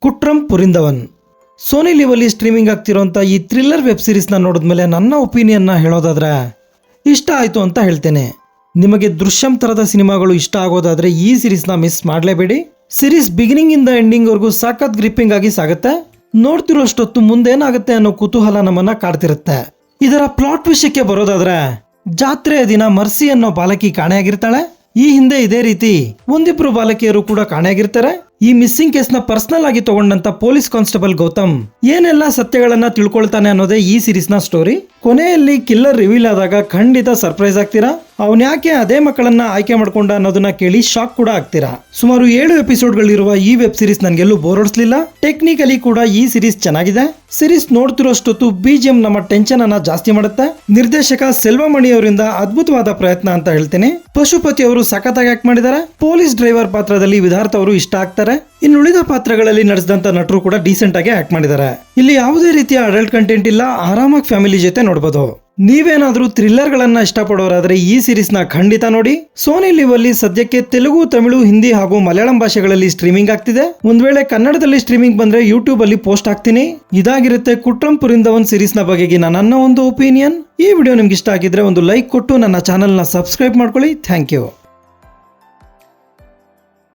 ಕುಟ್ರಂ ಪುರಿಂದವನ್. Sony ಲಿವಲ್ಲಿ streaming ಆಗ್ತಿರೋಂಥ ಈ thriller web ಸೀರೀಸ್ನ ನೋಡಿದ್ಮೇಲೆ ನನ್ನ ಒಪಿನಿಯನ್ನ ಹೇಳೋದಾದ್ರೆ ಇಷ್ಟ ಆಯಿತು ಅಂತ ಹೇಳ್ತೇನೆ. ನಿಮಗೆ ದೃಶ್ಯಂ ಥರದ ಸಿನಿಮಾಗಳು ಇಷ್ಟ ಆಗೋದಾದ್ರೆ ಈ ಸೀರೀಸ್ನ ಮಿಸ್ ಮಾಡಲೇಬೇಡಿ. ಸೀರೀಸ್ ಬಿಗಿನಿಂಗ್ ಇಂದ ಎಂಡಿಂಗ್ ವರೆಗೂ ಸಖತ್ ಗ್ರಿಪ್ಪಿಂಗ್ ಆಗಿ ಸಾಗುತ್ತೆ. ನೋಡ್ತಿರೋಷ್ಟೊತ್ತು ಮುಂದೇನಾಗುತ್ತೆ ಅನ್ನೋ ಕುತೂಹಲ ನಮ್ಮನ್ನ ಕಾಡ್ತಿರುತ್ತೆ. ಇದರ ಪ್ಲಾಟ್ ವಿಷಯಕ್ಕೆ ಬರೋದಾದ್ರೆ, ಜಾತ್ರೆಯ ದಿನ ಮರ್ಸಿ ಅನ್ನೋ ಬಾಲಕಿ ಕಾಣೆಯಾಗಿರ್ತಾಳೆ. ಈ ಹಿಂದೆ ಇದೇ ರೀತಿ ಒಂದಿಬ್ರು ಬಾಲಕಿಯರು ಕೂಡ ಕಾಣೆಯಾಗಿರ್ತಾರೆ. ಈ ಮಿಸ್ಸಿಂಗ್ ಕೇಸ್ ನ ಪರ್ಸನಲ್ ಆಗಿ ತಗೊಂಡಂತ ಪೊಲೀಸ್ ಕಾನ್ಸ್ಟೇಬಲ್ ಗೌತಮ್ ಏನೆಲ್ಲ ಸತ್ಯಗಳನ್ನ ತಿಳ್ಕೊಳ್ತಾನೆ ಅನ್ನೋದೇ ಈ ಸೀರೀಸ್ ನ ಸ್ಟೋರಿ. ಕೊನೆಯಲ್ಲಿ ಕಿಲ್ಲರ್ ರಿವೀಲ್ ಆದಾಗ ಖಂಡಿತ ಸರ್ಪ್ರೈಸ್ ಆಗ್ತೀರಾ. ಅವನ್ ಯಾಕೆ ಅದೇ ಮಕ್ಕಳನ್ನ ಆಯ್ಕೆ ಮಾಡ್ಕೊಂಡ ಅನ್ನೋದನ್ನ ಕೇಳಿ ಶಾಕ್ ಕೂಡ ಆಗ್ತೀರಾ. ಸುಮಾರು 7 ಎಪಿಸೋಡ್ಗಳಿರುವ ಈ ವೆಬ್ ಸೀರೀಸ್ ನನ್ಗೆಲ್ಲೂ ಬೋರ್ ಹೊಡಿಸ್ಲಿಲ್ಲ. ಟೆಕ್ನಿಕಲಿ ಕೂಡ ಈ ಸೀರೀಸ್ ಚೆನ್ನಾಗಿದೆ. ಸೀರೀಸ್ ನೋಡ್ತಿರೋಷ್ಟೊತ್ತು BGM ನಮ್ಮ ಟೆನ್ಷನ್ ಅನ್ನ ಜಾಸ್ತಿ ಮಾಡುತ್ತೆ. ನಿರ್ದೇಶಕ ಸೆಲ್ವಮಣಿ ಅವರಿಂದ ಅದ್ಭುತವಾದ ಪ್ರಯತ್ನ ಅಂತ ಹೇಳ್ತೀನಿ. ಪಶುಪತಿ ಅವರು ಸಖತ್ತಾಗಿ ಆಕ್ಟ್ ಮಾಡಿದ್ದಾರೆ. ಪೊಲೀಸ್ ಡ್ರೈವರ್ ಪಾತ್ರದಲ್ಲಿ ವಿಧಾರ್ಥ ಅವರು ಇಷ್ಟ ಆಗ್ತಾರೆ. ಇನ್ನುಳಿದ ಪಾತ್ರಗಳಲ್ಲಿ ನಡೆಸಿದಂತ ನಟರು ಕೂಡ ಡೀಸೆಂಟ್ ಆಗಿ ಆಕ್ಟ್ ಮಾಡಿದ್ದಾರೆ. ಇಲ್ಲಿ ಯಾವುದೇ ರೀತಿಯ ಅಡಲ್ಟ್ ಕಂಟೆಂಟ್ ಇಲ್ಲ. ಆರಾಮಾಗಿ ಫ್ಯಾಮಿಲಿ ಜೊತೆ ನೋಡಬಹುದು. ನೀವೇನಾದ್ರೂ ಥ್ರಿಲ್ಲರ್ ಗಳನ್ನ ಇಷ್ಟಪಡೋರಾದ್ರೆ ಈ ಸೀರೀಸ್ ನ ಖಂಡಿತ ನೋಡಿ. ಸೋನಿ ಲಿವ್ ಅಲ್ಲಿ ಸದ್ಯಕ್ಕೆ ತೆಲುಗು, ತಮಿಳು, ಹಿಂದಿ ಹಾಗೂ ಮಲಯಾಳಂ ಭಾಷೆಗಳಲ್ಲಿ ಸ್ಟ್ರೀಮಿಂಗ್ ಆಗ್ತಿದೆ. ಒಂದ್ ವೇಳೆ ಕನ್ನಡದಲ್ಲಿ ಸ್ಟ್ರೀಮಿಂಗ್ ಬಂದ್ರೆ ಯೂಟ್ಯೂಬ್ ಅಲ್ಲಿ ಪೋಸ್ಟ್ ಆಗ್ತೀನಿ. ಇದಾಗಿರುತ್ತೆ ಕುಟ್ರಂ ಪುರಿಂದವನ್ ಸೀರೀಸ್ ನ ಬಗೆಗೆ ನನ್ನ ಒಂದು ಒಪಿನಿಯನ್. ಈ ವಿಡಿಯೋ ನಿಮ್ಗೆ ಇಷ್ಟ ಆಗಿದ್ರೆ ಒಂದು ಲೈಕ್ ಕೊಟ್ಟು ನನ್ನ ಚಾನೆಲ್ ನ ಸಬ್ಸ್ಕ್ರೈಬ್ ಮಾಡ್ಕೊಳ್ಳಿ. Thank you.